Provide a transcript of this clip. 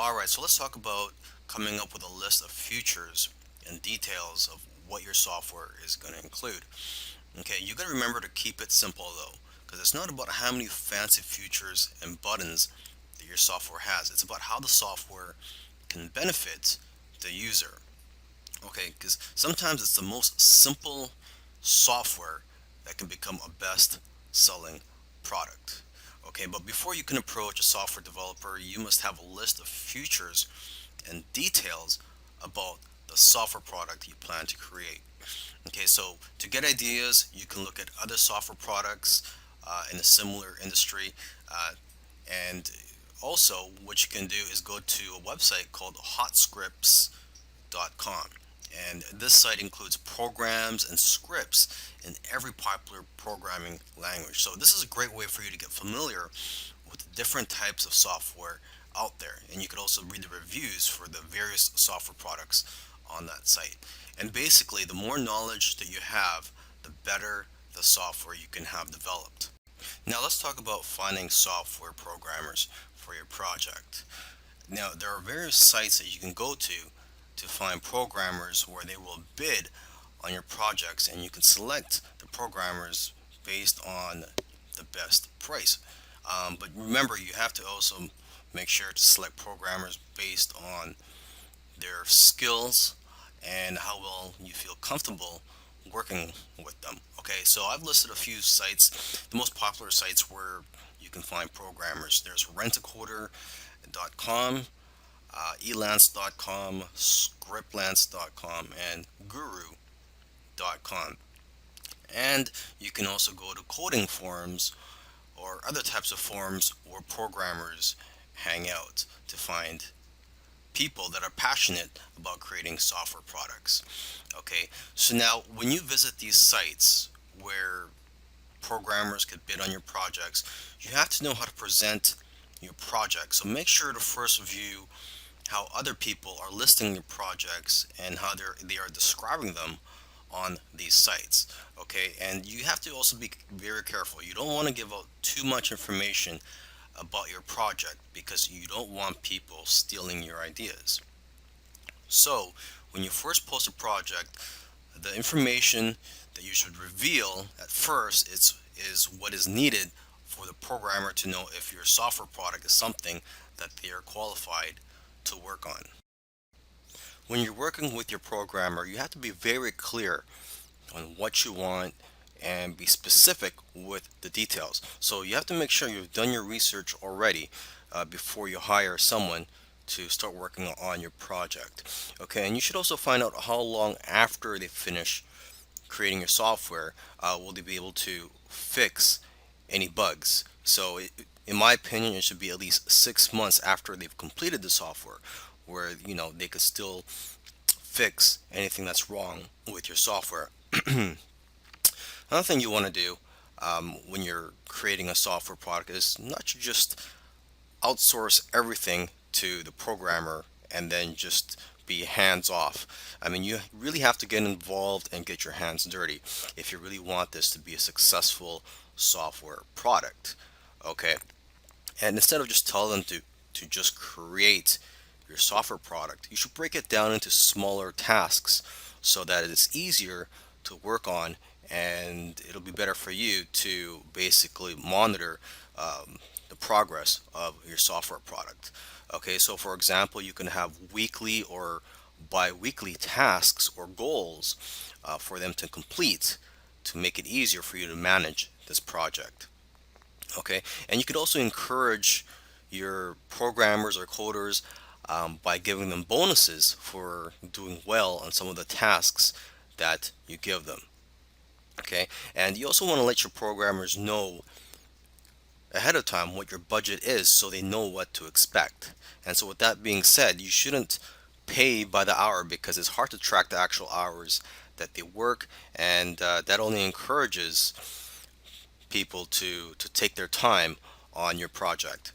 Alright, so let's talk about coming up with a list of features and details of what your software is going to include. Okay, you got to remember to keep it simple though, because it's not about how many fancy features and buttons that your software has. It's about how the software can benefit the user. Okay, because sometimes it's the most simple software that can become a best selling product. Okay, but before you can approach a software developer, you must have a list of features and details about the software product you plan to create. Okay, so to get ideas, you can look at other software products in a similar industry. And also, what you can do is go to a website called hotscripts.com. And this site includes programs and scripts in every popular programming language. So this is a great way for you to get familiar with the different types of software out there. And you could also read the reviews for the various software products on that site. And basically, the more knowledge that you have, the better the software you can have developed. Now let's talk about finding software programmers for your project. Now there are various sites that you can go to find programmers where they will bid on your projects, and you can select the programmers based on the best price. But remember, you have to also make sure to select programmers based on their skills and how well you feel comfortable working with them. Okay, so I've listed a few sites, the most popular sites where you can find programmers. There's rentacoder.com, elance.com, scriptlance.com, and guru.com. And you can also go to coding forums or other types of forums where programmers hang out to find people that are passionate about creating software products. Okay, so now when you visit these sites where programmers could bid on your projects, you have to know how to present your project. So make sure to first review how other people are listing your projects and how they are describing them on these sites. Okay, and you have to also be very careful. You don't want to give out too much information about your project because you don't want people stealing your ideas. So when you first post a project, the information that you should reveal at first is what is needed for the programmer to know if your software product is something that they are qualified to work on. When you're working with your programmer, you have to be very clear on what you want and be specific with the details. So you have to make sure you've done your research already before you hire someone to start working on your project. Okay, and you should also find out how long after they finish creating your software will they be able to fix any bugs. So in my opinion, it should be at least 6 months after they've completed the software where they could still fix anything that's wrong with your software. Another thing you want to do when you're creating a software product is not to just outsource everything to the programmer and then just be hands off. I mean, you really have to get involved and get your hands dirty if you really want this to be a successful software product. Okay, and instead of just telling them to just create your software product, you should break it down into smaller tasks so that it is easier to work on, and it'll be better for you to basically monitor the progress of your software product. Okay, so for example, you can have weekly or bi-weekly tasks or goals for them to complete to make it easier for you to manage this project. Okay, and you could also encourage your programmers or coders by giving them bonuses for doing well on some of the tasks that you give them. Okay, and you also want to let your programmers know ahead of time what your budget is so they know what to expect. And so with that being said, you shouldn't pay by the hour because it's hard to track the actual hours that they work, and that only encourages people to take their time on your project.